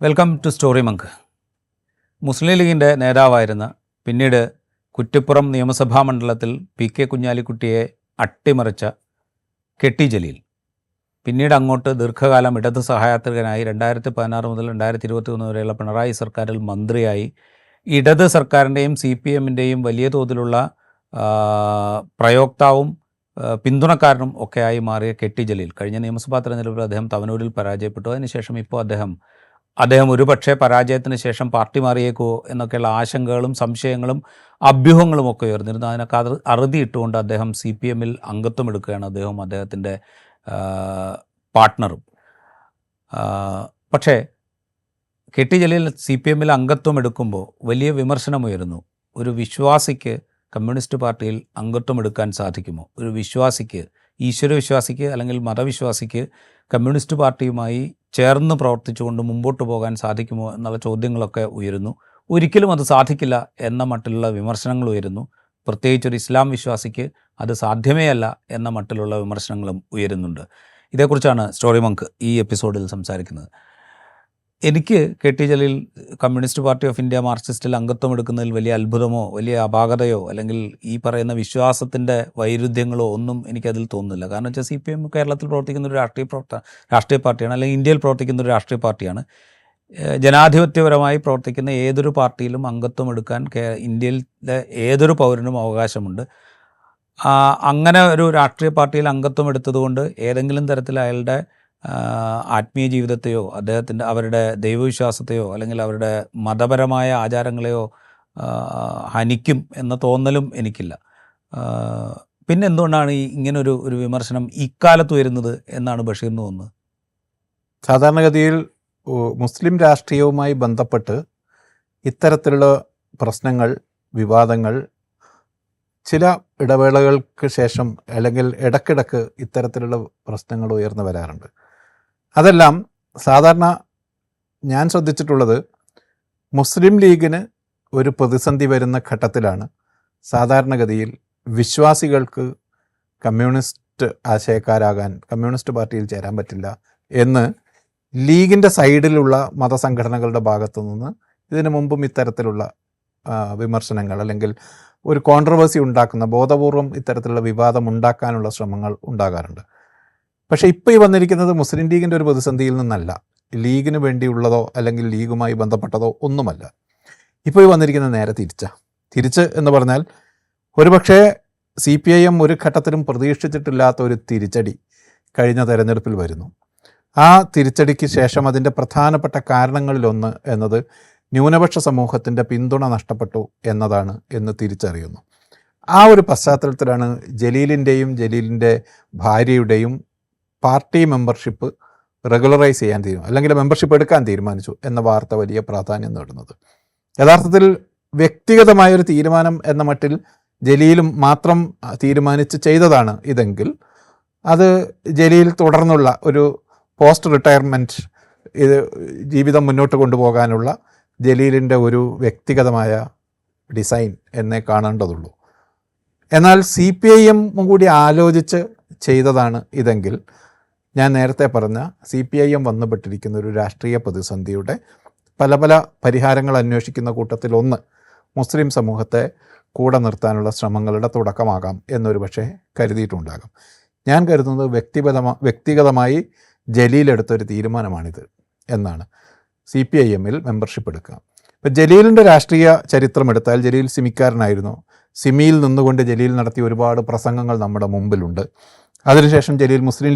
Welcome to story monk. Muslim ലീഗിൻ്റെ നേതാവായിരുന്ന, പിന്നീട് കുറ്റിപ്പുറം നിയമസഭാ മണ്ഡലത്തിൽ PK കുഞ്ഞാലിക്കുട്ടിയെ അട്ടിമറിച്ച കെ.ടി. ജലീൽ, പിന്നീട് അങ്ങോട്ട് ദീർഘകാലം ഇടത് സഹയാത്രികനായി 2016 മുതൽ 2021 വരെയുള്ള പിണറായി സർക്കാരിൽ മന്ത്രിയായി, ഇടത് സർക്കാരിൻ്റെയും CPMൻ്റെയും വലിയ തോതിലുള്ള പ്രയോക്താവും പിന്തുണക്കാരനും ഒക്കെയായി മാറിയ കെ.ടി. ജലീൽ കഴിഞ്ഞ നിയമസഭാ തെരഞ്ഞെടുപ്പിൽ അദ്ദേഹം തവനൂരിൽ പരാജയപ്പെട്ടു. അതിനുശേഷം ഇപ്പോൾ അദ്ദേഹം ഒരുപക്ഷെ പരാജയത്തിന് ശേഷം പാർട്ടി മാറിയേക്കുമോ എന്നൊക്കെയുള്ള ആശങ്കകളും സംശയങ്ങളും അഭ്യൂഹങ്ങളും ഒക്കെ ഉയർന്നിരുന്നു. അതിനൊക്കെ അറുതിയിട്ടുകൊണ്ട് അദ്ദേഹം CPMൽ അംഗത്വം എടുക്കുകയാണ്, അദ്ദേഹത്തിൻ്റെ പാർട്ട്ണറും. പക്ഷേ കെ.ടി. ജലീൽ CPMൽ അംഗത്വം എടുക്കുമ്പോൾ വലിയ വിമർശനമുയരുന്നു. ഒരു വിശ്വാസിക്ക് കമ്മ്യൂണിസ്റ്റ് പാർട്ടിയിൽ അംഗത്വം എടുക്കാൻ സാധിക്കുമോ? ഒരു വിശ്വാസിക്ക്, ഈശ്വരവിശ്വാസിക്ക് അല്ലെങ്കിൽ മതവിശ്വാസിക്ക് കമ്മ്യൂണിസ്റ്റ് പാർട്ടിയുമായി ചേർന്ന് പ്രവർത്തിച്ചുകൊണ്ട് മുമ്പോട്ട് പോകാൻ സാധിക്കുമോ എന്നുള്ള ചോദ്യങ്ങളൊക്കെ ഉയരുന്നു. ഒരിക്കലും അത് സാധിക്കില്ല എന്ന മട്ടിലുള്ള വിമർശനങ്ങൾ ഉയരുന്നു. പ്രത്യേകിച്ചൊരു ഇസ്ലാം വിശ്വാസിക്ക് അത് സാധ്യമേ അല്ല എന്ന മട്ടിലുള്ള വിമർശനങ്ങളും ഉയരുന്നുണ്ട്. ഇതേക്കുറിച്ചാണ് സ്റ്റോറി മങ്ക് ഈ എപ്പിസോഡിൽ സംസാരിക്കുന്നത്. എനിക്ക് KT. Jaleel communist party of India മാർക്സിസ്റ്റിൽ അംഗത്വം എടുക്കുന്നതിൽ വലിയ അത്ഭുതമോ വലിയ അപാകതയോ അല്ലെങ്കിൽ ഈ പറയുന്ന വിശ്വാസത്തിൻ്റെ വൈരുദ്ധ്യങ്ങളോ ഒന്നും എനിക്കതിൽ തോന്നുന്നില്ല. കാരണം വെച്ചാൽ CPM കേരളത്തിൽ പ്രവർത്തിക്കുന്ന ഒരു രാഷ്ട്രീയ പാർട്ടിയാണ്, അല്ലെങ്കിൽ ഇന്ത്യയിൽ പ്രവർത്തിക്കുന്ന ഒരു രാഷ്ട്രീയ പാർട്ടിയാണ്. ജനാധിപത്യപരമായി പ്രവർത്തിക്കുന്ന ഏതൊരു പാർട്ടിയിലും അംഗത്വം എടുക്കാൻ ഇന്ത്യയിലെ ഏതൊരു പൗരനും അവകാശമുണ്ട്. അങ്ങനെ ഒരു രാഷ്ട്രീയ പാർട്ടിയിൽ അംഗത്വം എടുത്തതുകൊണ്ട് ഏതെങ്കിലും തരത്തിൽ അയാളുടെ ആത്മീയ ജീവിതത്തെയോ അവരുടെ ദൈവവിശ്വാസത്തെയോ അല്ലെങ്കിൽ അവരുടെ മതപരമായ ആചാരങ്ങളെയോ ഹനിക്കും എന്ന തോന്നലും എനിക്കില്ല. പിന്നെ എന്തുകൊണ്ടാണ് ഇങ്ങനൊരു വിമർശനം ഇക്കാലത്ത് വരുന്നത് എന്നാണ് ബഷീറിന് തോന്നുന്നത്? സാധാരണഗതിയിൽ മുസ്ലിം രാഷ്ട്രീയവുമായി ബന്ധപ്പെട്ട് ഇത്തരത്തിലുള്ള പ്രശ്നങ്ങൾ, വിവാദങ്ങൾ ചില ഇടവേളകൾക്ക് ശേഷം അല്ലെങ്കിൽ ഇടയ്ക്കിടയ്ക്ക് ഇത്തരത്തിലുള്ള പ്രശ്നങ്ങൾ ഉയർന്നു വരാറുണ്ട്. അതെല്ലാം സാധാരണ ഞാൻ ശ്രദ്ധിച്ചിട്ടുള്ളത് മുസ്ലിം ലീഗിന് ഒരു പ്രതിസന്ധി വരുന്ന ഘട്ടത്തിലാണ് സാധാരണഗതിയിൽ വിശ്വാസികൾക്ക് കമ്മ്യൂണിസ്റ്റ് ആശയക്കാരാകാൻ, കമ്മ്യൂണിസ്റ്റ് പാർട്ടിയിൽ ചേരാൻ പറ്റില്ല എന്ന് ലീഗിൻ്റെ സൈഡിലുള്ള മതസംഘടനകളുടെ ഭാഗത്തു നിന്ന് ഇതിനു മുമ്പും ഇത്തരത്തിലുള്ള വിമർശനങ്ങൾ അല്ലെങ്കിൽ ഒരു കോൺട്രവേഴ്സി ഉണ്ടാക്കുന്ന, ബോധപൂർവം ഇത്തരത്തിലുള്ള വിവാദം ഉണ്ടാക്കാനുള്ള ശ്രമങ്ങൾ ഉണ്ടാകാറുണ്ട്. പക്ഷേ ഇപ്പോൾ ഈ വന്നിരിക്കുന്നത് മുസ്ലിം ലീഗിൻ്റെ ഒരു പ്രതിസന്ധിയിൽ നിന്നല്ല, ലീഗിന് വേണ്ടിയുള്ളതോ അല്ലെങ്കിൽ ലീഗുമായി ബന്ധപ്പെട്ടതോ ഒന്നുമല്ല. ഇപ്പോൾ ഈ വന്നിരിക്കുന്നത് നേരെ തിരിച്ച് എന്ന് പറഞ്ഞാൽ ഒരുപക്ഷെ CPIM ഒരു ഘട്ടത്തിലും പ്രതീക്ഷിച്ചിട്ടില്ലാത്ത ഒരു തിരിച്ചടി കഴിഞ്ഞ തെരഞ്ഞെടുപ്പിൽ വരുന്നു. ആ തിരിച്ചടിക്ക് ശേഷം അതിൻ്റെ പ്രധാനപ്പെട്ട കാരണങ്ങളിലൊന്ന് എന്നത് ന്യൂനപക്ഷ സമൂഹത്തിൻ്റെ പിന്തുണ നഷ്ടപ്പെട്ടു എന്നതാണ് എന്ന് തിരിച്ചറിയുന്നു. ആ ഒരു പശ്ചാത്തലത്തിലാണ് ജലീലിൻ്റെ ഭാര്യയുടെയും പാർട്ടി മെമ്പർഷിപ്പ് റെഗുലറൈസ് ചെയ്യാൻ അല്ലെങ്കിൽ മെമ്പർഷിപ്പ് എടുക്കാൻ തീരുമാനിച്ചു എന്ന വാർത്ത വലിയ പ്രാധാന്യം നേടുന്നത്. യഥാർത്ഥത്തിൽ വ്യക്തിഗതമായൊരു തീരുമാനം എന്ന മട്ടിൽ ജലീലും മാത്രം തീരുമാനിച്ച് ചെയ്തതാണ് ഇതെങ്കിൽ അത് ജലീൽ തുടർന്നുള്ള ഒരു പോസ്റ്റ് റിട്ടയർമെൻറ്റ് ജീവിതം മുന്നോട്ട് കൊണ്ടുപോകാനുള്ള ജലീലിൻ്റെ ഒരു വ്യക്തിഗതമായ ഡിസൈൻ എന്നേ കാണേണ്ടതുള്ളൂ. എന്നാൽ CPIM കൂടി ആലോചിച്ച് ചെയ്തതാണ് ഇതെങ്കിൽ ഞാൻ നേരത്തെ പറഞ്ഞ CPIM വന്നുപെട്ടിരിക്കുന്ന ഒരു രാഷ്ട്രീയ പ്രതിസന്ധിയുടെ പല പരിഹാരങ്ങൾ അന്വേഷിക്കുന്ന കൂട്ടത്തിലൊന്ന് മുസ്ലിം സമൂഹത്തെ കൂടെ നിർത്താനുള്ള ശ്രമങ്ങളുടെ തുടക്കമാകാം എന്നൊരു പക്ഷേ കരുതിയിട്ടുണ്ടാകാം. ഞാൻ കരുതുന്നത് വ്യക്തിഗതമായി ജലീൽ എടുത്തൊരു തീരുമാനമാണിത് എന്നാണ്. CPIMൽ മെമ്പർഷിപ്പ് എടുക്കുക. ഇപ്പോൾ ജലീലിൻ്റെ രാഷ്ട്രീയ ചരിത്രം എടുത്താൽ ജലീൽ സിമിക്കാരനായിരുന്നു. സിമിയിൽ നിന്നുകൊണ്ട് ജലീൽ നടത്തിയ ഒരുപാട് പ്രസംഗങ്ങൾ നമ്മുടെ മുമ്പിലുണ്ട്. അതിനുശേഷം ജലീൽ മുസ്ലിം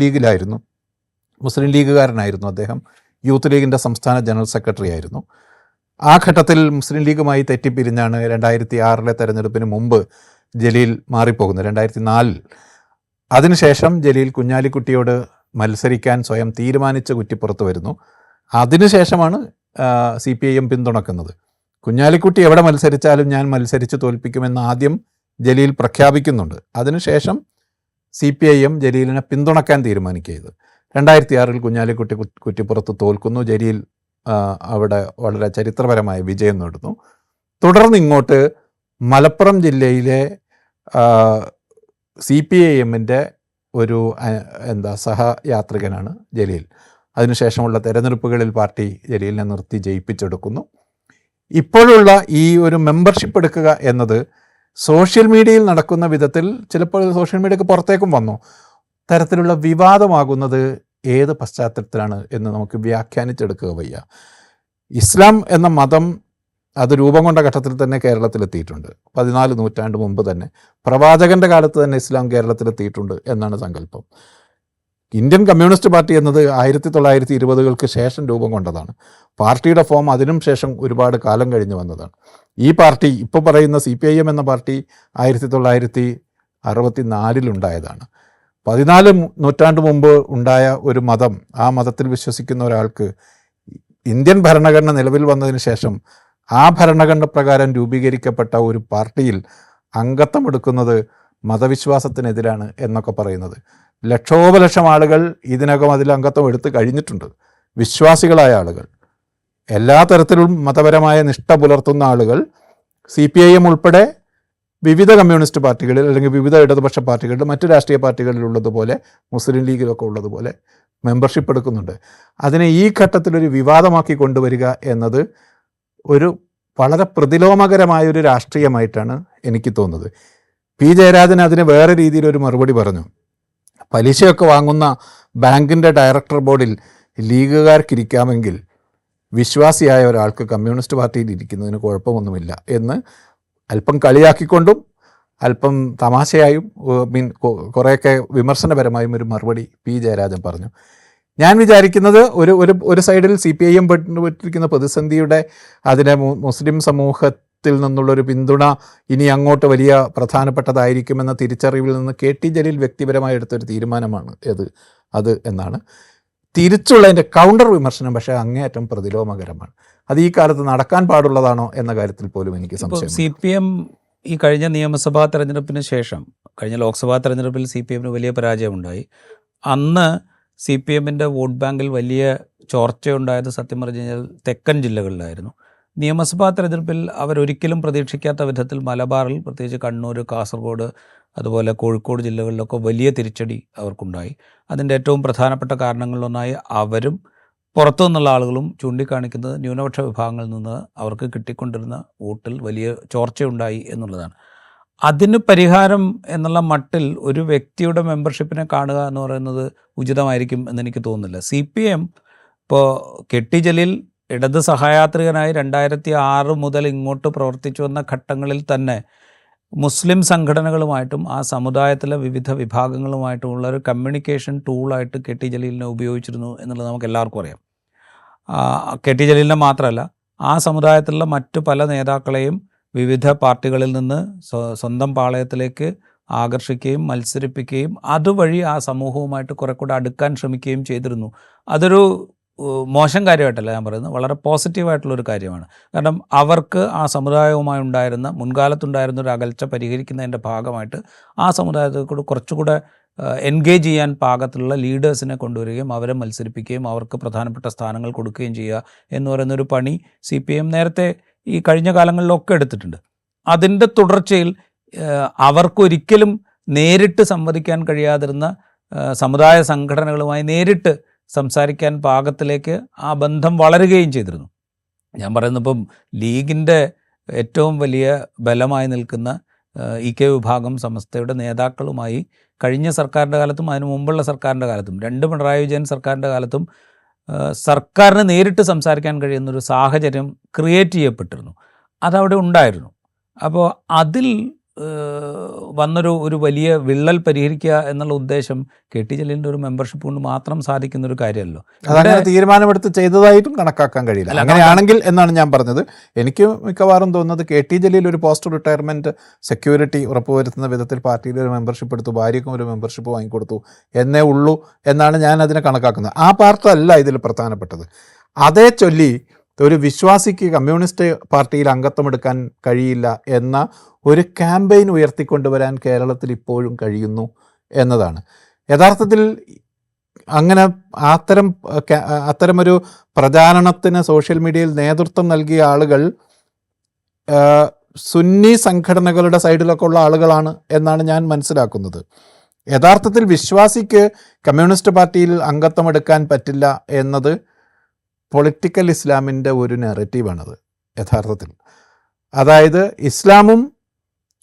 ലീഗുകാരനായിരുന്നു. അദ്ദേഹം യൂത്ത് ലീഗിൻ്റെ സംസ്ഥാന ജനറൽ സെക്രട്ടറി ആയിരുന്നു. ആ ഘട്ടത്തിൽ മുസ്ലിം ലീഗുമായി തെറ്റിപ്പിരിഞ്ഞാണ് 2006 തെരഞ്ഞെടുപ്പിന് മുമ്പ് ജലീൽ മാറിപ്പോകുന്നത്, 2004. അതിനുശേഷം ജലീൽ കുഞ്ഞാലിക്കുട്ടിയോട് മത്സരിക്കാൻ സ്വയം തീരുമാനിച്ച് കുറ്റിപ്പുറത്ത് വരുന്നു. അതിനുശേഷമാണ് CPIM പിന്തുണക്കുന്നത്. കുഞ്ഞാലിക്കുട്ടി എവിടെ മത്സരിച്ചാലും ഞാൻ മത്സരിച്ച് തോൽപ്പിക്കുമെന്ന് ആദ്യം ജലീൽ പ്രഖ്യാപിക്കുന്നുണ്ട്. അതിനുശേഷം CPIM ജലീലിനെ പിന്തുണയ്ക്കാൻ തീരുമാനിക്കുകയത്. 2006 കുഞ്ഞാലിക്കുട്ടി കുറ്റിപ്പുറത്ത് തോൽക്കുന്നു. ജലീൽ അവിടെ വളരെ ചരിത്രപരമായ വിജയം നേടുന്നു. തുടർന്ന് ഇങ്ങോട്ട് മലപ്പുറം ജില്ലയിലെ CPIMൻ്റെ ഒരു സഹയാത്രികനാണ് ജലീൽ. അതിനുശേഷമുള്ള തെരഞ്ഞെടുപ്പുകളിൽ പാർട്ടി ജലീലിനെ നിർത്തി ജയിപ്പിച്ചെടുക്കുന്നു. ഇപ്പോഴുള്ള ഈ ഒരു മെമ്പർഷിപ്പ് എടുക്കുക എന്നത് സോഷ്യൽ മീഡിയയിൽ നടക്കുന്ന വിധത്തിൽ ചിലപ്പോൾ സോഷ്യൽ മീഡിയക്ക് പുറത്തേക്കും വന്നു തരത്തിലുള്ള വിവാദമാകുന്നത് ഏത് പശ്ചാത്തലത്തിലാണ് എന്ന് നമുക്ക് വ്യാഖ്യാനിച്ചെടുക്കുക വയ്യ. ഇസ്ലാം എന്ന മതം അത് രൂപം കൊണ്ട ഘട്ടത്തിൽ തന്നെ കേരളത്തിലെത്തിയിട്ടുണ്ട്. 14 നൂറ്റാണ്ട് മുമ്പ് തന്നെ പ്രവാചകൻ്റെ കാലത്ത് തന്നെ ഇസ്ലാം കേരളത്തിലെത്തിയിട്ടുണ്ട് എന്നാണ് സങ്കല്പം. ഇന്ത്യൻ കമ്മ്യൂണിസ്റ്റ് പാർട്ടി എന്നത് 1920-കൾക്ക് ശേഷം രൂപം കൊണ്ടതാണ്. പാർട്ടിയുടെ ഫോം അതിനും ശേഷം ഒരുപാട് കാലം കഴിഞ്ഞ് വന്നതാണ്. ഈ പാർട്ടി ഇപ്പോൾ പറയുന്ന CPIM എന്ന പാർട്ടി 1964 ഉണ്ടായതാണ്. 14 നൂറ്റാണ്ട് മുമ്പ് ഉണ്ടായ ഒരു മതം, ആ മതത്തിൽ വിശ്വസിക്കുന്ന ഒരാൾക്ക് ഇന്ത്യൻ ഭരണഘടന നിലവിൽ വന്നതിന് ശേഷം ആ ഭരണഘടന പ്രകാരം രൂപീകരിക്കപ്പെട്ട ഒരു പാർട്ടിയിൽ അംഗത്വം എടുക്കുന്നത് മതവിശ്വാസത്തിനെതിരാണ് എന്നൊക്കെ പറയുന്നത്. ലക്ഷോപലക്ഷം ആളുകൾ ഇതിനകം അതിൽ അംഗത്വം എടുത്ത് കഴിഞ്ഞിട്ടുണ്ട്. വിശ്വാസികളായ ആളുകൾ, എല്ലാ തരത്തിലും മതപരമായ നിഷ്ഠ പുലർത്തുന്ന ആളുകൾ CPIM ഉൾപ്പെടെ വിവിധ കമ്മ്യൂണിസ്റ്റ് പാർട്ടികളിൽ അല്ലെങ്കിൽ വിവിധ ഇടതുപക്ഷ പാർട്ടികളിൽ മറ്റു രാഷ്ട്രീയ പാർട്ടികളിലുള്ളതുപോലെ മുസ്ലിം ലീഗിലൊക്കെ ഉള്ളതുപോലെ മെമ്പർഷിപ്പ് എടുക്കുന്നുണ്ട്. അതിനെ ഈ ഘട്ടത്തിലൊരു വിവാദമാക്കി കൊണ്ടുവരിക എന്നത് ഒരു വളരെ പ്രതിലോമകരമായൊരു രാഷ്ട്രീയമായിട്ടാണ് എനിക്ക് തോന്നുന്നത്. പി ജയരാജൻ അതിന് വേറെ രീതിയിലൊരു മറുപടി പറഞ്ഞു. പലിശയൊക്കെ വാങ്ങുന്ന ബാങ്കിൻ്റെ ഡയറക്ടർ ബോർഡിൽ ലീഗുകാർക്കിരിക്കാമെങ്കിൽ വിശ്വാസിയായ ഒരാൾക്ക് കമ്മ്യൂണിസ്റ്റ് പാർട്ടിയിൽ ഇരിക്കുന്നതിന് കുഴപ്പമൊന്നുമില്ല എന്ന് അല്പം കളിയാക്കിക്കൊണ്ടും അല്പം തമാശയായും കുറേയൊക്കെ വിമർശനപരമായും ഒരു മറുപടി പി ജയരാജൻ പറഞ്ഞു. ഞാൻ വിചാരിക്കുന്നത് ഒരു സൈഡിൽ CPIM പെട്ടിരിക്കുന്ന പ്രതിസന്ധിയുടെ അതിനെ മുസ്ലിം സമൂഹത്തിൽ നിന്നുള്ളൊരു പിന്തുണ ഇനി അങ്ങോട്ട് വലിയ പ്രധാനപ്പെട്ടതായിരിക്കുമെന്ന തിരിച്ചറിവിൽ നിന്ന് KT ജലീൽ വ്യക്തിപരമായി എടുത്തൊരു തീരുമാനമാണ് അത് എന്നാണ്. തിരിച്ചുള്ളതിൻ്റെ കൗണ്ടർ വിമർശനം പക്ഷേ അങ്ങേയറ്റം പ്രതിലോമകരമാണ്. അത് ഈ കാലത്ത് നടക്കാൻ പാടുള്ളതാണോ എന്ന കാര്യത്തിൽ പോലും എനിക്ക് സംശയം. CPM ഈ കഴിഞ്ഞ നിയമസഭാ തെരഞ്ഞെടുപ്പിന് ശേഷം, കഴിഞ്ഞ ലോക്സഭാ തെരഞ്ഞെടുപ്പിൽ CPMന് വലിയ പരാജയമുണ്ടായി. അന്ന് CPMൻ്റെ വോട്ട് ബാങ്കിൽ വലിയ ചോർച്ചയുണ്ടായത് സത്യം പറഞ്ഞു കഴിഞ്ഞാൽ തെക്കൻ ജില്ലകളിലായിരുന്നു. നിയമസഭാ തെരഞ്ഞെടുപ്പിൽ അവരൊരിക്കലും പ്രതീക്ഷിക്കാത്ത വിധത്തിൽ മലബാറിൽ, പ്രത്യേകിച്ച് കണ്ണൂർ, കാസർഗോഡ്, അതുപോലെ കോഴിക്കോട് ജില്ലകളിലൊക്കെ വലിയ തിരിച്ചടി അവർക്കുണ്ടായി. അതിൻ്റെ ഏറ്റവും പ്രധാനപ്പെട്ട കാരണങ്ങളിലൊന്നായി അവരും പുറത്തു നിന്നുള്ള ആളുകളും ചൂണ്ടിക്കാണിക്കുന്നത് ന്യൂനപക്ഷ വിഭാഗങ്ങളിൽ നിന്ന് അവർക്ക് കിട്ടിക്കൊണ്ടിരുന്ന വോട്ടിൽ വലിയ ചോർച്ചയുണ്ടായി എന്നുള്ളതാണ്. അതിന് പരിഹാരം എന്നുള്ള മട്ടിൽ ഒരു വ്യക്തിയുടെ മെമ്പർഷിപ്പിനെ കാണുക എന്ന് പറയുന്നത് ഉചിതമായിരിക്കും എന്നെനിക്ക് തോന്നുന്നില്ല. CPM ഇപ്പോൾ KT ജലീൽ ഇടത് സഹയാത്രികനായി 2006 മുതൽ ഇങ്ങോട്ട് പ്രവർത്തിച്ചു വന്ന ഘട്ടങ്ങളിൽ തന്നെ മുസ്ലിം സംഘടനകളുമായിട്ടും ആ സമുദായത്തിലെ വിവിധ വിഭാഗങ്ങളുമായിട്ടുമുള്ള ഒരു കമ്മ്യൂണിക്കേഷൻ ടൂളായിട്ട് KT ജലീലിനെ ഉപയോഗിച്ചിരുന്നു എന്നുള്ളത് നമുക്ക് എല്ലാവർക്കും അറിയാം. KT ജലീലിനെ മാത്രമല്ല, ആ സമുദായത്തിലുള്ള മറ്റു പല നേതാക്കളെയും വിവിധ പാർട്ടികളിൽ നിന്ന് സ്വന്തം പാളയത്തിലേക്ക് ആകർഷിക്കുകയും മത്സരിപ്പിക്കുകയും അതുവഴി ആ സമൂഹവുമായിട്ട് കുറെ കൂടെ അടുക്കാൻ ശ്രമിക്കുകയും ചെയ്തിരുന്നു. അതൊരു മോശം കാര്യമായിട്ടല്ല ഞാൻ പറയുന്നത്, വളരെ പോസിറ്റീവായിട്ടുള്ളൊരു കാര്യമാണ്. കാരണം അവർക്ക് ആ സമുദായവുമായി ഉണ്ടായിരുന്ന മുൻകാലത്തുണ്ടായിരുന്ന ഒരു അകൽച്ച പരിഹരിക്കുന്നതിൻ്റെ ഭാഗമായിട്ട് ആ സമുദായത്തിൽ കൂടെ കുറച്ചുകൂടെ എൻഗേജ് ചെയ്യാൻ പാകത്തിലുള്ള ലീഡേഴ്സിനെ കൊണ്ടുവരികയും അവരെ മത്സരിപ്പിക്കുകയും അവർക്ക് പ്രധാനപ്പെട്ട സ്ഥാനങ്ങൾ കൊടുക്കുകയും ചെയ്യുക എന്ന് പറയുന്നൊരു പണി CPM നേരത്തെ ഈ കഴിഞ്ഞ കാലങ്ങളിലൊക്കെ എടുത്തിട്ടുണ്ട്. അതിൻ്റെ തുടർച്ചയിൽ അവർക്കൊരിക്കലും നേരിട്ട് സംവദിക്കാൻ കഴിയാതിരുന്ന സമുദായ സംഘടനകളുമായി നേരിട്ട് സംസാരിക്കാൻ പാകത്തിലേക്ക് ആ ബന്ധം വളരുകയും ചെയ്തിരുന്നു. ഞാൻ പറയുന്നത് ഇപ്പം ലീഗിൻ്റെ ഏറ്റവും വലിയ ബലമായി നിൽക്കുന്ന EK വിഭാഗം സമസ്തയുടെ നേതാക്കളുമായി കഴിഞ്ഞ സർക്കാരിൻ്റെ കാലത്തും അതിനു മുമ്പുള്ള സർക്കാരിൻ്റെ കാലത്തും, 2 പിണറായി വിജയൻ സർക്കാരിൻ്റെ കാലത്തും സർക്കാരിന് നേരിട്ട് സംസാരിക്കാൻ കഴിയുന്നൊരു സാഹചര്യം ക്രിയേറ്റ് ചെയ്യപ്പെട്ടിരുന്നു. അതവിടെ ഉണ്ടായിരുന്നു. അപ്പോൾ അതിൽ വന്നൊരു വലിയ വിള്ളൽ പരിഹരിക്കുക എന്നുള്ള ഉദ്ദേശം KT ജലീലിൻ്റെ ഒരു മെമ്പർഷിപ്പ് കൊണ്ട് മാത്രം സാധിക്കുന്ന ഒരു കാര്യമല്ലോ. അതങ്ങനെ തീരുമാനമെടുത്ത് ചെയ്തതായിട്ടും കണക്കാക്കാൻ കഴിയില്ല. അങ്ങനെയാണെങ്കിൽ എന്നാണ് ഞാൻ പറഞ്ഞത്. എനിക്ക് മിക്കവാറും തോന്നുന്നത് KT ജലീൽ ഒരു പോസ്റ്റ് റിട്ടയർമെൻറ്റ് സെക്യൂരിറ്റി ഉറപ്പുവരുത്തുന്ന വിധത്തിൽ പാർട്ടിയിൽ ഒരു മെമ്പർഷിപ്പ് എടുത്തു, ഭാര്യയ്ക്കും ഒരു മെമ്പർഷിപ്പ് വാങ്ങിക്കൊടുത്തു എന്നേ ഉള്ളൂ എന്നാണ് ഞാൻ അതിനെ കണക്കാക്കുന്നത്. ആ പാർട്ടല്ല ഇതിൽ പ്രധാനപ്പെട്ടത്. അതേ ചൊല്ലി ഒരു വിശ്വാസിക്ക് കമ്മ്യൂണിസ്റ്റ് പാർട്ടിയിൽ അംഗത്വമെടുക്കാൻ കഴിയില്ല എന്ന ഒരു ക്യാമ്പയിൻ ഉയർത്തിക്കൊണ്ടുവരാൻ കേരളത്തിൽ ഇപ്പോഴും കഴിയുന്നു എന്നതാണ്. യഥാർത്ഥത്തിൽ അങ്ങനെ അത്തരമൊരു പ്രചാരണത്തിന് സോഷ്യൽ മീഡിയയിൽ നേതൃത്വം നൽകിയ ആളുകൾ സുന്നി സംഘടനകളുടെ സൈഡിലൊക്കെ ഉള്ള ആളുകളാണ് എന്നാണ് ഞാൻ മനസ്സിലാക്കുന്നത്. യഥാർത്ഥത്തിൽ വിശ്വാസിക്ക് കമ്മ്യൂണിസ്റ്റ് പാർട്ടിയിൽ അംഗത്വമെടുക്കാൻ പറ്റില്ല എന്നത് പൊളിറ്റിക്കൽ ഇസ്ലാമിൻ്റെ ഒരു നെറേറ്റീവാണത് യഥാർത്ഥത്തിൽ. അതായത് ഇസ്ലാമും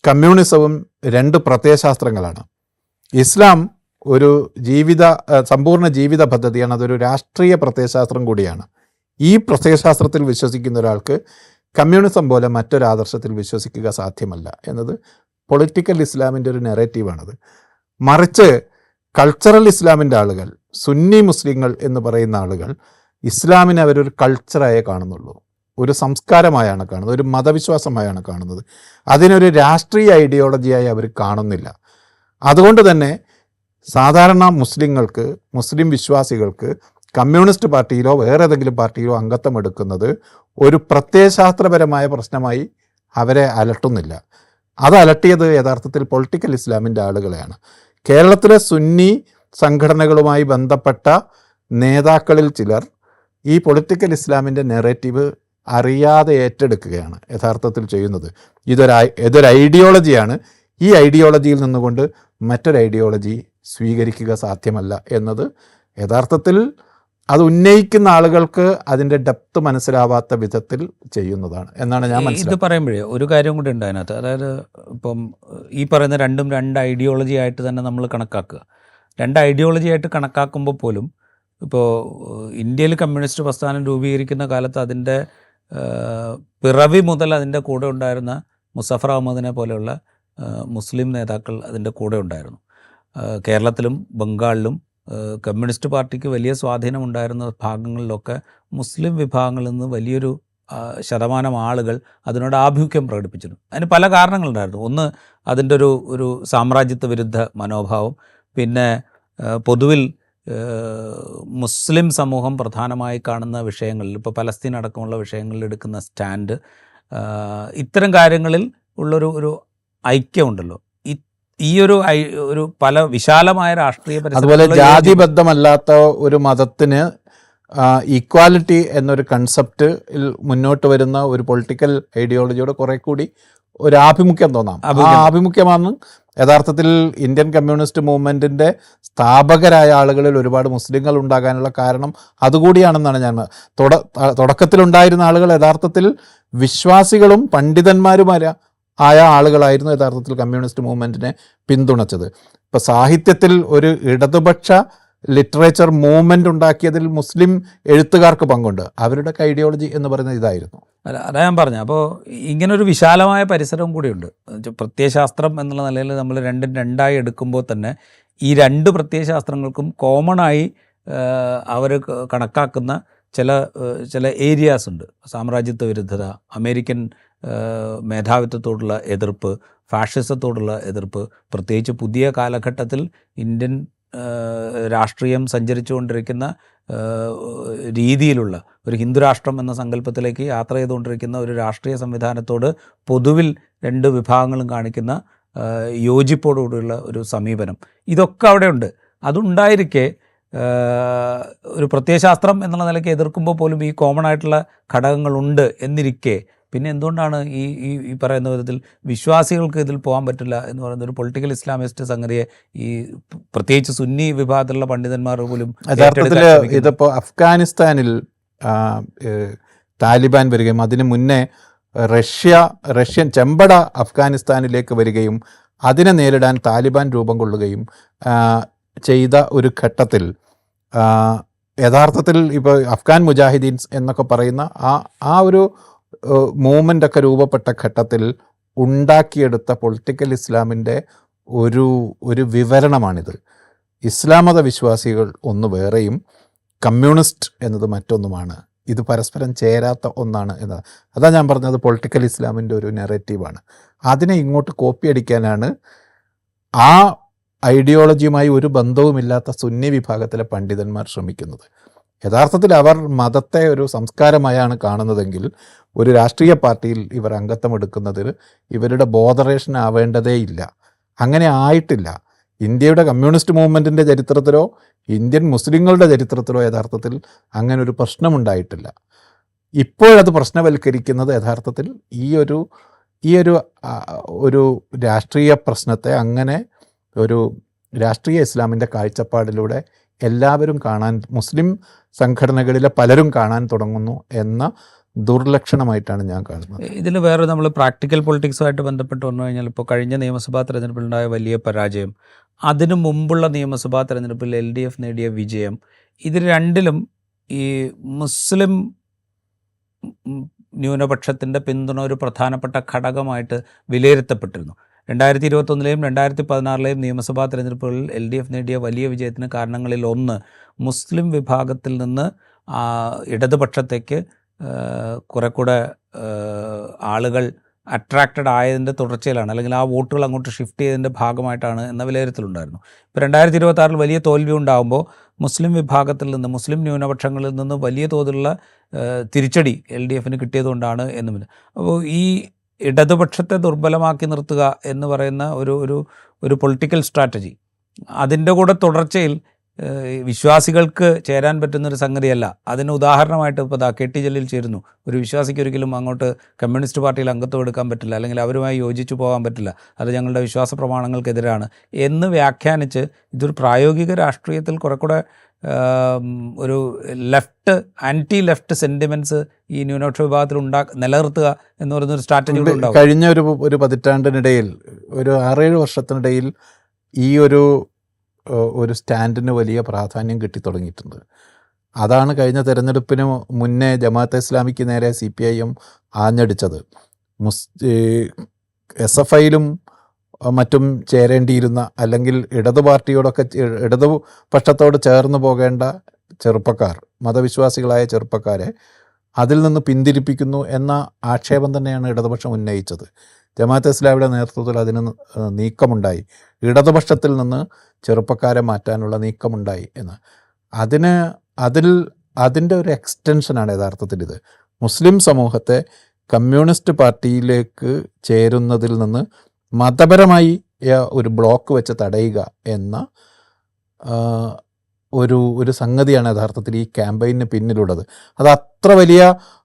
കമ്മ്യൂണിസവും രണ്ട് പ്രത്യയശാസ്ത്രങ്ങളാണ്. ഇസ്ലാം ഒരു സമ്പൂർണ്ണ ജീവിത പദ്ധതിയാണ്, അതൊരു രാഷ്ട്രീയ പ്രത്യയശാസ്ത്രം കൂടിയാണ്. ഈ പ്രത്യയശാസ്ത്രത്തിൽ വിശ്വസിക്കുന്ന ഒരാൾക്ക് കമ്മ്യൂണിസം പോലെ മറ്റൊരു ആദർശത്തിൽ വിശ്വസിക്കുക സാധ്യമല്ല എന്നത് പൊളിറ്റിക്കൽ ഇസ്ലാമിൻ്റെ ഒരു നെറേറ്റീവാണത്. മറിച്ച് കൾച്ചറൽ ഇസ്ലാമിൻ്റെ ആളുകൾ, സുന്നി മുസ്ലിങ്ങൾ എന്ന് പറയുന്ന ആളുകൾ ഇസ്ലാമിനെ അവരൊരു കൾച്ചറായേ കാണുന്നുള്ളൂ, ഒരു സംസ്കാരമായാണ് കാണുന്നത്, ഒരു മതവിശ്വാസമായാണ് കാണുന്നത്. അതിനൊരു രാഷ്ട്രീയ ഐഡിയോളജിയായി അവർ കാണുന്നില്ല. അതുകൊണ്ട് തന്നെ സാധാരണ മുസ്ലിങ്ങൾക്ക്, മുസ്ലിം വിശ്വാസികൾക്ക് കമ്മ്യൂണിസ്റ്റ് പാർട്ടിയിലോ വേറെ ഏതെങ്കിലും പാർട്ടിയിലോ അംഗത്വം എടുക്കുന്നത് ഒരു പ്രത്യയശാസ്ത്രപരമായ പ്രശ്നമായി അവരെ അലട്ടുന്നില്ല. അത് അലട്ടിയത് യഥാർത്ഥത്തിൽ പൊളിറ്റിക്കൽ ഇസ്ലാമിൻ്റെ ആളുകളെയാണ്. കേരളത്തിലെ സുന്നി സംഘടനകളുമായി ബന്ധപ്പെട്ട നേതാക്കളിൽ ചിലർ ഈ പൊളിറ്റിക്കൽ ഇസ്ലാമിൻ്റെ നെറേറ്റീവ് അറിയാതെ ഏറ്റെടുക്കുകയാണ് യഥാർത്ഥത്തിൽ ചെയ്യുന്നത്. ഇതൊരു ഐഡിയോളജിയാണ്. ഈ ഐഡിയോളജിയിൽ നിന്നുകൊണ്ട് മറ്റൊരു ഐഡിയോളജി സ്വീകരിക്കുക സാധ്യമല്ല എന്നത് യഥാർത്ഥത്തിൽ അത് ഉന്നയിക്കുന്ന ആളുകൾക്ക് അതിൻ്റെ ഡെപ്ത് മനസ്സിലാവാത്ത വിധത്തിൽ ചെയ്യുന്നതാണ് എന്നാണ് ഞാൻ മനസ്സിലാക്കുന്നത്. ഇത് പറയുമ്പോഴേ ഒരു കാര്യം കൂടി ഉണ്ട് അതിനകത്ത്. അതായത് ഇപ്പം ഈ പറയുന്ന രണ്ടും രണ്ട് ഐഡിയോളജി ആയിട്ട് തന്നെ നമ്മൾ കണക്കാക്കുക. രണ്ട് ഐഡിയോളജി ആയിട്ട് കണക്കാക്കുമ്പോൾ പോലും ഇപ്പോൾ ഇന്ത്യയിൽ കമ്മ്യൂണിസ്റ്റ് പ്രസ്ഥാനം രൂപീകരിക്കുന്ന കാലത്ത് അതിൻ്റെ പിറവി മുതൽ അതിൻ്റെ കൂടെ ഉണ്ടായിരുന്ന മുസഫർ അഹമ്മദിനെ പോലെയുള്ള മുസ്ലിം നേതാക്കൾ അതിൻ്റെ കൂടെ ഉണ്ടായിരുന്നു. കേരളത്തിലും ബംഗാളിലും കമ്മ്യൂണിസ്റ്റ് പാർട്ടിക്ക് വലിയ സ്വാധീനമുണ്ടായിരുന്ന ഭാഗങ്ങളിലൊക്കെ മുസ്ലിം വിഭാഗങ്ങളിൽ നിന്ന് വലിയൊരു ശതമാനം ആളുകൾ അതിനോട് ആഭിമുഖ്യം പ്രകടിപ്പിച്ചിരുന്നു. അതിന് പല കാരണങ്ങളുണ്ടായിരുന്നു. ഒന്ന്, അതിൻ്റെ ഒരു സാമ്രാജ്യത്വ വിരുദ്ധ മനോഭാവം. പിന്നെ പൊതുവിൽ മുസ്ലിം സമൂഹം പ്രധാനമായി കാണുന്ന വിഷയങ്ങളിൽ, ഇപ്പോൾ പലസ്തീൻ അടക്കമുള്ള വിഷയങ്ങളിൽ എടുക്കുന്ന സ്റ്റാൻഡ്, ഇത്തരം കാര്യങ്ങളിൽ ഉള്ളൊരു ഐക്യമുണ്ടല്ലോ. ഈ ഒരു പല വിശാലമായ രാഷ്ട്രീയ അതുപോലെ ജാതിബദ്ധമല്ലാത്ത ഒരു മതത്തിന് ഈക്വാലിറ്റി എന്നൊരു കൺസെപ്റ്റിൽ മുന്നോട്ട് വരുന്ന ഒരു പൊളിറ്റിക്കൽ ഐഡിയോളജിയോട് കുറെ കൂടി ഒരു ആഭിമുഖ്യം തോന്നാം. ആ ആഭിമുഖ്യമാണ് യഥാർത്ഥത്തിൽ ഇന്ത്യൻ കമ്മ്യൂണിസ്റ്റ് മൂവ്മെൻറ്റിൻ്റെ സ്ഥാപകരായ ആളുകളിൽ ഒരുപാട് മുസ്ലിങ്ങൾ ഉണ്ടാകാനുള്ള കാരണം അതുകൂടിയാണെന്നാണ് ഞാൻ. തുടക്കത്തിലുണ്ടായിരുന്ന ആളുകൾ യഥാർത്ഥത്തിൽ വിശ്വാസികളും പണ്ഡിതന്മാരുമായ ആളുകളായിരുന്നു യഥാർത്ഥത്തിൽ കമ്മ്യൂണിസ്റ്റ് മൂവ്മെൻറ്റിനെ പിന്തുണച്ചത്. ഇപ്പോൾ സാഹിത്യത്തിൽ ഒരു ഇടതുപക്ഷ ലിറ്ററേച്ചർ മൂവ്മെൻ്റ് ഉണ്ടാക്കിയതിൽ മുസ്ലിം എഴുത്തുകാർക്ക് പങ്കുണ്ട്. അവരുടെ ഐഡിയോളജി എന്ന് പറയുന്നത് ഇതായിരുന്നു. അതാ ഞാൻ പറഞ്ഞു. അപ്പോൾ ഇങ്ങനൊരു വിശാലമായ പരിസരവും കൂടിയുണ്ട്. പ്രത്യയശാസ്ത്രം എന്നുള്ള നിലയിൽ നമ്മൾ രണ്ടും രണ്ടായി എടുക്കുമ്പോൾ തന്നെ ഈ രണ്ട് പ്രത്യയശാസ്ത്രങ്ങൾക്കും കോമണായി അവർ കണക്കാക്കുന്ന ചില ഏരിയാസ് ഉണ്ട്. സാമ്രാജ്യത്വ വിരുദ്ധത, അമേരിക്കൻ മേധാവിത്വത്തോടുള്ള എതിർപ്പ്, ഫാഷിസത്തോടുള്ള എതിർപ്പ്, പ്രത്യേകിച്ച് പുതിയ കാലഘട്ടത്തിൽ ഇന്ത്യൻ രാഷ്ട്രീയം സഞ്ചരിച്ചുകൊണ്ടിരിക്കുന്ന രീതിയിലുള്ള ഒരു ഹിന്ദുരാഷ്ട്രം എന്ന സങ്കല്പത്തിലേക്ക് യാത്ര ചെയ്തുകൊണ്ടിരിക്കുന്ന ഒരു രാഷ്ട്രീയ സംവിധാനത്തോട് പൊതുവിൽ രണ്ട് വിഭാഗങ്ങളും കാണിക്കുന്ന യോജിപ്പോടുകൂടിയുള്ള ഒരു സമീപനം, ഇതൊക്കെ അവിടെയുണ്ട്. അതുണ്ടായിരിക്കെ ഒരു പ്രത്യയശാസ്ത്രം എന്നുള്ള നിലയ്ക്ക് എതിർക്കുമ്പോൾ പോലും ഈ കോമൺ ആയിട്ടുള്ള ഘടകങ്ങളുണ്ട് എന്നിരിക്കെ പിന്നെ എന്തുകൊണ്ടാണ് ഈ പറയുന്ന വിധത്തിൽ വിശ്വാസികൾക്ക് ഇതിൽ പോകാൻ പറ്റില്ല എന്ന് പറയുന്ന ഒരു പൊളിറ്റിക്കൽ ഇസ്ലാമിസ്റ്റ് സംഗതിയെ ഈ പ്രത്യേകിച്ച് സുന്നി വിഭാഗത്തിലുള്ള പണ്ഡിതന്മാർ പോലും യഥാർത്ഥത്തിൽ ഇതിപ്പോൾ അഫ്ഗാനിസ്ഥാനിൽ താലിബാൻ വരികയും അതിന് മുന്നേ റഷ്യൻ ചെമ്പട അഫ്ഗാനിസ്ഥാനിലേക്ക് വരികയും അതിനെ നേരിടാൻ താലിബാൻ രൂപം കൊള്ളുകയും ചെയ്ത ഒരു ഘട്ടത്തിൽ യഥാർത്ഥത്തിൽ ഇപ്പോൾ അഫ്ഗാൻ മുജാഹിദീൻസ് എന്നൊക്കെ പറയുന്ന ആ ഒരു മൂവ്മെൻ്റൊക്കെ രൂപപ്പെട്ട ഘട്ടത്തിൽ ഉണ്ടാക്കിയെടുത്ത പൊളിറ്റിക്കൽ ഇസ്ലാമിൻ്റെ ഒരു വിവരണമാണിത്. ഇസ്ലാം മത വിശ്വാസികൾ ഒന്ന് വേറെയും കമ്മ്യൂണിസ്റ്റ് എന്നത് മറ്റൊന്നുമാണ്. ഇത് പരസ്പരം ചേരാത്ത ഒന്നാണ് എന്നത്. അതാ ഞാൻ പറഞ്ഞത്, പൊളിറ്റിക്കൽ ഇസ്ലാമിൻ്റെ ഒരു നെറേറ്റീവാണ്. അതിനെ ഇങ്ങോട്ട് കോപ്പി അടിക്കാനാണ് ആ ഐഡിയോളജിയുമായി ഒരു ബന്ധവുമില്ലാത്ത സുന്നി വിഭാഗത്തിലെ പണ്ഡിതന്മാർ ശ്രമിക്കുന്നത്. യഥാർത്ഥത്തിൽ അവർ മതത്തെ ഒരു സംസ്കാരമായാണ് കാണുന്നതെങ്കിൽ ഒരു രാഷ്ട്രീയ പാർട്ടിയിൽ ഇവർ അംഗത്വമെടുക്കുന്നതിൽ ഇവരുടെ ബോധറേഷൻ ആവേണ്ടതേ ഇല്ല. അങ്ങനെ ആയിട്ടില്ല. ഇന്ത്യയുടെ കമ്മ്യൂണിസ്റ്റ് മൂവ്മെൻറ്റിൻ്റെ ചരിത്രത്തിലോ ഇന്ത്യൻ മുസ്ലിങ്ങളുടെ ചരിത്രത്തിലോ യഥാർത്ഥത്തിൽ അങ്ങനെ ഒരു പ്രശ്നമുണ്ടായിട്ടില്ല. ഇപ്പോഴത് പ്രശ്നവൽക്കരിക്കുന്നത് യഥാർത്ഥത്തിൽ ഈ ഒരു രാഷ്ട്രീയ പ്രശ്നത്തെ അങ്ങനെ ഒരു രാഷ്ട്രീയ ഇസ്ലാമിൻ്റെ കാഴ്ചപ്പാടിലൂടെ എല്ലാവരും കാണാൻ, മുസ്ലിം സംഘടനകളിലെ പലരും കാണാൻ തുടങ്ങുന്നു എന്ന ദുർലക്ഷണമായിട്ടാണ് ഞാൻ കാണുന്നത്. ഇതിൽ വേറെ നമ്മൾ പ്രാക്ടിക്കൽ പൊളിറ്റിക്സുമായിട്ട് ബന്ധപ്പെട്ട് വന്നു കഴിഞ്ഞാൽ ഇപ്പോൾ കഴിഞ്ഞ നിയമസഭാ തെരഞ്ഞെടുപ്പിലുണ്ടായ വലിയ പരാജയം, അതിനു മുമ്പുള്ള നിയമസഭാ തെരഞ്ഞെടുപ്പിൽ LDF നേടിയ വിജയം, ഇത് രണ്ടിലും ഈ മുസ്ലിം ന്യൂനപക്ഷത്തിൻ്റെ പിന്തുണ ഒരു പ്രധാനപ്പെട്ട ഘടകമായിട്ട് വിലയിരുത്തപ്പെട്ടിരുന്നു. 2021 2016 നിയമസഭാ തെരഞ്ഞെടുപ്പുകളിൽ LDF നേടിയ വലിയ വിജയത്തിന് കാരണങ്ങളിൽ ഒന്ന് മുസ്ലിം വിഭാഗത്തിൽ നിന്ന് ഇടതുപക്ഷത്തേക്ക് കുറെ കൂടെ ആളുകൾ അട്രാക്റ്റഡ് ആയതിൻ്റെ തുടർച്ചയിലാണ്, അല്ലെങ്കിൽ ആ വോട്ടുകൾ അങ്ങോട്ട് ഷിഫ്റ്റ് ചെയ്തതിൻ്റെ ഭാഗമായിട്ടാണ് എന്ന വിലയിരുത്തലുണ്ടായിരുന്നു. ഇപ്പോൾ 2026 വലിയ തോൽവി ഉണ്ടാകുമ്പോൾ മുസ്ലിം വിഭാഗത്തിൽ നിന്ന്, മുസ്ലിം ന്യൂനപക്ഷങ്ങളിൽ നിന്ന് വലിയ തോതിലുള്ള തിരിച്ചടി LDFന് കിട്ടിയതുകൊണ്ടാണ് എന്നും. അപ്പോൾ ഈ ഇടതുപക്ഷത്തെ ദുർബലമാക്കി നിർത്തുക എന്ന് പറയുന്ന ഒരു പൊളിറ്റിക്കൽ സ്ട്രാറ്റജി, അതിൻ്റെ കൂടെ തുടർച്ചയിൽ വിശ്വാസികൾക്ക് ചേരാൻ പറ്റുന്നൊരു സംഗതിയല്ല. അതിന് ഉദാഹരണമായിട്ട് ഇപ്പോൾ KT ജലീൽ ചേരുന്നു. ഒരു വിശ്വാസിക്ക് ഒരിക്കലും അങ്ങോട്ട് കമ്മ്യൂണിസ്റ്റ് പാർട്ടിയിൽ അംഗത്വം എടുക്കാൻ പറ്റില്ല, അല്ലെങ്കിൽ അവരുമായി യോജിച്ചു പോകാൻ പറ്റില്ല, അത് ഞങ്ങളുടെ വിശ്വാസ പ്രമാണങ്ങൾക്കെതിരാണ് എന്ന് വ്യാഖ്യാനിച്ച് ഇതൊരു പ്രായോഗിക രാഷ്ട്രീയത്തിൽ കുറെ കൂടെ ഒരു ആൻറ്റി ലെഫ്റ്റ് സെൻറ്റിമെൻറ്റ്സ് ഈ ന്യൂനപക്ഷ വിഭാഗത്തിൽ നിലനിർത്തുക എന്ന് പറയുന്നൊരു സ്ട്രാറ്റജി കൂടെ ഉണ്ടാവും. കഴിഞ്ഞ ഒരു പതിറ്റാണ്ടിനിടയിൽ, ഒരു 6-7 വർഷത്തിനിടയിൽ ഈ ഒരു സ്റ്റാൻഡിന് വലിയ പ്രാധാന്യം കിട്ടിത്തുടങ്ങിയിട്ടുണ്ട്. അതാണ് കഴിഞ്ഞ തെരഞ്ഞെടുപ്പിന് മുന്നേ ജമാഅത്തെ ഇസ്ലാമിക്ക് നേരെ CPIM ആഞ്ഞടിച്ചത്. SFIയിലും മറ്റും ചേരേണ്ടിയിരുന്ന, അല്ലെങ്കിൽ ഇടതു പാർട്ടിയോടൊക്കെ ഇടതുപക്ഷത്തോട് ചേർന്ന് പോകേണ്ട ചെറുപ്പക്കാർ, മതവിശ്വാസികളായ ചെറുപ്പക്കാരെ അതിൽ നിന്ന് പിന്തിരിപ്പിക്കുന്നു എന്ന ആക്ഷേപം തന്നെയാണ് ഇടതുപക്ഷം ഉന്നയിച്ചത്. ജമാഅത്തെ ഇസ്ലാമിയുടെ നേതൃത്വത്തിൽ അതിന് നീക്കമുണ്ടായി, ഇടതുപക്ഷത്തിൽ നിന്ന് ചെറുപ്പക്കാരെ മാറ്റാനുള്ള നീക്കമുണ്ടായി എന്ന്. അതിൻ്റെ ഒരു എക്സ്റ്റൻഷനാണ് യഥാർത്ഥത്തിൽ ഇത്. മുസ്ലിം സമൂഹത്തെ കമ്മ്യൂണിസ്റ്റ് പാർട്ടിയിലേക്ക് ചേരുന്നതിൽ നിന്ന് മതപരമായി ഒരു ബ്ലോക്ക് വെച്ച് തടയുക എന്ന ഒരു സംഗതിയാണ് യഥാർത്ഥത്തിൽ ഈ ക്യാമ്പയിന് പിന്നിലുള്ളത്. അത് അത്ര വലിയ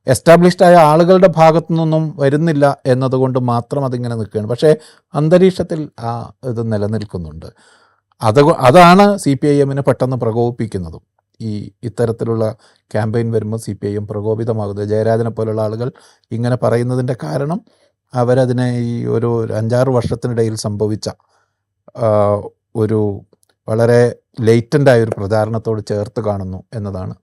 എസ്റ്റാബ്ലിഷ്ഡ് ആയ ആളുകളുടെ ഭാഗത്തു നിന്നും വരുന്നില്ല എന്നതുകൊണ്ട് മാത്രം അതിങ്ങനെ നിൽക്കുകയാണ്. പക്ഷേ അന്തരീക്ഷത്തിൽ ഇത് നിലനിൽക്കുന്നുണ്ട്. അതാണ് CPIMനെ പെട്ടെന്ന് പ്രകോപിപ്പിക്കുന്നതും. ഇത്തരത്തിലുള്ള ക്യാമ്പയിൻ വരുമ്പോൾ CPIM പ്രകോപിതമാകുന്നത്. ജയരാജനെ പോലുള്ള ആളുകൾ ഇങ്ങനെ പറയുന്നതിൻ്റെ കാരണം അവരതിനെ ഈ ഒരു 5-6 വർഷത്തിനിടയിൽ സംഭവിച്ച ഒരു വളരെ ലേറ്റൻ്റായ ഒരു പ്രചാരണത്തോട് ചേർത്ത് കാണുന്നു എന്നതാണ്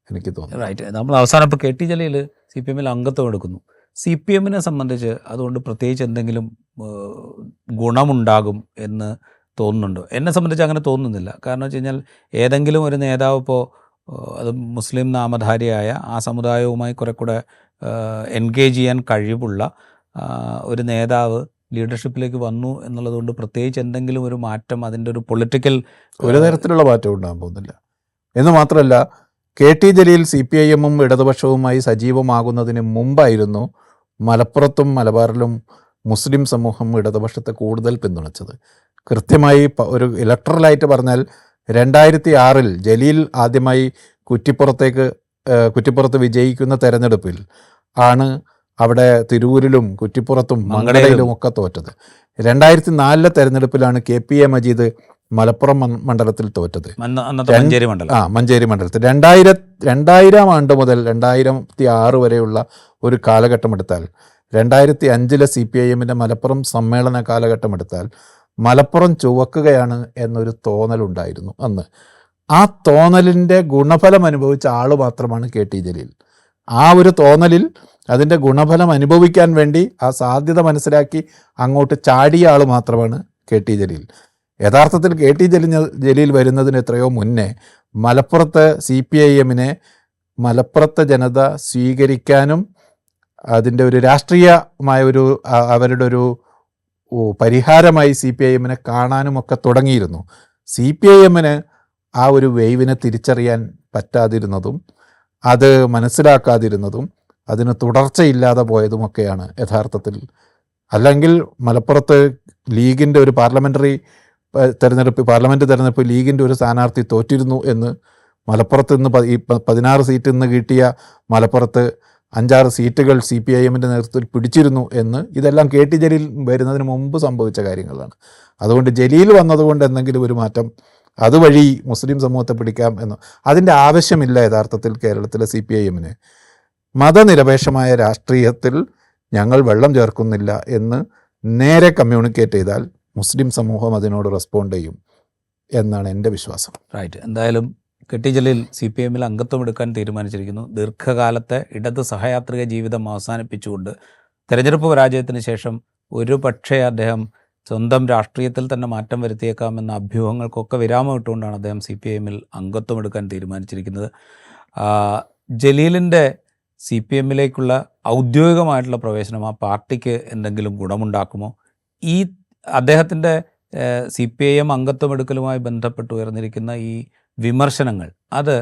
എനിക്ക് തോന്നുന്നത്. റൈറ്റ്. നമ്മൾ അവസാനം ഇപ്പോൾ KT ജലീൽ CPMൽ അംഗത്വം എടുക്കുന്നു. CPMനെ സംബന്ധിച്ച് അതുകൊണ്ട് പ്രത്യേകിച്ച് എന്തെങ്കിലും ഗുണമുണ്ടാകും എന്ന് തോന്നുന്നുണ്ടോ? എന്നെ സംബന്ധിച്ച് അങ്ങനെ തോന്നുന്നില്ല. കാരണം വെച്ച് കഴിഞ്ഞാൽ ഏതെങ്കിലും ഒരു നേതാവ് ഇപ്പോൾ അത് മുസ്ലിം നാമധാരിയായ ആ സമുദായവുമായി കുറെ കൂടെ എൻഗേജ് ചെയ്യാൻ കഴിവുള്ള ഒരു നേതാവ് ലീഡർഷിപ്പിലേക്ക് വന്നു എന്നുള്ളതുകൊണ്ട് പ്രത്യേകിച്ച് എന്തെങ്കിലും ഒരു മാറ്റം, അതിൻ്റെ ഒരു പൊളിറ്റിക്കൽ ഒരു തരത്തിലുള്ള മാറ്റം ഉണ്ടാകാൻ പോകുന്നില്ല. എന്ന് മാത്രമല്ല, KT ജലീൽ CPIMും ഇടതുപക്ഷവുമായി സജീവമാകുന്നതിന് മുമ്പായിരുന്നു മലപ്പുറത്തും മലബാറിലും മുസ്ലിം സമൂഹം ഇടതുപക്ഷത്തെ കൂടുതൽ പിന്തുണച്ചത്. കൃത്യമായി ഒരു ഇലക്ട്രലായിട്ട് പറഞ്ഞാൽ 2006 ജലീൽ ആദ്യമായി കുറ്റിപ്പുറത്ത് വിജയിക്കുന്ന തെരഞ്ഞെടുപ്പിൽ ആണ് അവിടെ തിരൂരിലും കുറ്റിപ്പുറത്തും മങ്കടയിലും ഒക്കെ തോറ്റത്. 2004 തെരഞ്ഞെടുപ്പിലാണ് KPA മജീദ് മലപ്പുറം മണ്ഡലത്തിൽ തോറ്റത്, മഞ്ചേരി മണ്ഡലത്തിൽ. 2000 ആണ്ട് മുതൽ 2006 വരെയുള്ള ഒരു കാലഘട്ടം എടുത്താൽ, 2005 CPIMൻ്റെ മലപ്പുറം സമ്മേളന കാലഘട്ടം എടുത്താൽ മലപ്പുറം ചുവക്കുകയാണ് എന്നൊരു തോന്നലുണ്ടായിരുന്നു അന്ന്. ആ തോന്നലിൻ്റെ ഗുണഫലം അനുഭവിച്ച ആൾ മാത്രമാണ് KT ജലീൽ. ആ ഒരു തോന്നലിൽ അതിൻ്റെ ഗുണഫലം അനുഭവിക്കാൻ വേണ്ടി ആ സാധ്യത മനസ്സിലാക്കി അങ്ങോട്ട് ചാടിയ ആൾ മാത്രമാണ് KT ജലീൽ. യഥാർത്ഥത്തിൽ KT ജലീൽ വരുന്നതിന് എത്രയോ മുന്നേ മലപ്പുറത്ത് CPIMനെ മലപ്പുറത്തെ ജനത സ്വീകരിക്കാനും അതിൻ്റെ ഒരു രാഷ്ട്രീയമായ അവരുടെ ഒരു പരിഹാരമായി CPIMനെ കാണാനുമൊക്കെ തുടങ്ങിയിരുന്നു. CPIMന് ആ ഒരു വേവിനെ തിരിച്ചറിയാൻ പറ്റാതിരുന്നതും അത് മനസ്സിലാക്കാതിരുന്നതും അതിന് തുടർച്ചയില്ലാതെ പോയതുമൊക്കെയാണ് യഥാർത്ഥത്തിൽ. അല്ലെങ്കിൽ മലപ്പുറത്ത് ലീഗിൻ്റെ ഒരു പാർലമെൻറ്റ് തെരഞ്ഞെടുപ്പ് ലീഗിൻ്റെ ഒരു സ്ഥാനാർത്ഥി തോറ്റിരുന്നു എന്ന് മലപ്പുറത്ത് നിന്ന് 16 സീറ്റ് നിന്ന് കിട്ടിയ മലപ്പുറത്ത് 5-6 സീറ്റുകൾ CPIM-ൻ്റെ നേതൃത്വത്തിൽ പിടിച്ചിരുന്നു എന്ന് ഇതെല്ലാം KT ജലീൽ വരുന്നതിന് മുമ്പ് സംഭവിച്ച കാര്യങ്ങളാണ്. അതുകൊണ്ട് ജലീൽ വന്നതുകൊണ്ട് എന്തെങ്കിലും ഒരു മാറ്റം അതുവഴി മുസ്ലിം സമൂഹത്തെ പിടിക്കാം എന്ന് അതിൻ്റെ ആവശ്യമില്ല യഥാർത്ഥത്തിൽ കേരളത്തിലെ CPIM-ന്. മതനിരപേക്ഷമായ രാഷ്ട്രീയത്തിൽ ഞങ്ങൾ വെള്ളം ചേർക്കുന്നില്ല എന്ന് നേരെ കമ്മ്യൂണിക്കേറ്റ് ചെയ്താൽ മുസ്ലിം സമൂഹം അതിനോട് റെസ്പോണ്ട് ചെയ്യും എന്നാണ് എൻ്റെ വിശ്വാസം. റൈറ്റ്. എന്തായാലും KT ജലീൽ CPM-ൽ അംഗത്വം എടുക്കാൻ തീരുമാനിച്ചിരിക്കുന്നു. ദീർഘകാലത്തെ ഇടത് സഹയാത്രിക ജീവിതം അവസാനിപ്പിച്ചുകൊണ്ട് തെരഞ്ഞെടുപ്പ് പരാജയത്തിന് ശേഷം ഒരു പക്ഷേ അദ്ദേഹം സ്വന്തം രാഷ്ട്രീയത്തിൽ തന്നെ മാറ്റം വരുത്തിയേക്കാമെന്ന അഭ്യൂഹങ്ങൾക്കൊക്കെ വിരാമം ഇട്ടുകൊണ്ടാണ് അദ്ദേഹം CPM-ൽ അംഗത്വം എടുക്കാൻ തീരുമാനിച്ചിരിക്കുന്നത്. ജലീലിൻ്റെ CPM-ലേക്കുള്ള ഔദ്യോഗികമായിട്ടുള്ള പ്രവേശനം ആ പാർട്ടിക്ക് എന്തെങ്കിലും ഗുണമുണ്ടാക്കുമോ? ഈ അദ്ദേഹത്തിൻ്റെ CPIM അംഗത്വം എടുക്കലുമായി ബന്ധപ്പെട്ട് ഉയർന്നിരിക്കുന്ന ഈ വിമർശനങ്ങൾ അത്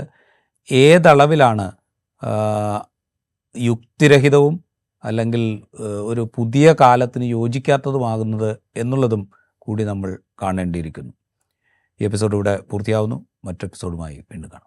ഏതളവിലാണ് യുക്തിരഹിതവും അല്ലെങ്കിൽ ഒരു പുതിയ കാലത്തിന് യോജിക്കാത്തതുമാകുന്നത് എന്നുള്ളതും കൂടി നമ്മൾ കാണേണ്ടിയിരിക്കുന്നു. ഈ എപ്പിസോഡ് ഇവിടെ പൂർത്തിയാവുന്നു. മറ്റു എപ്പിസോഡുമായി വീണ്ടും കാണാം.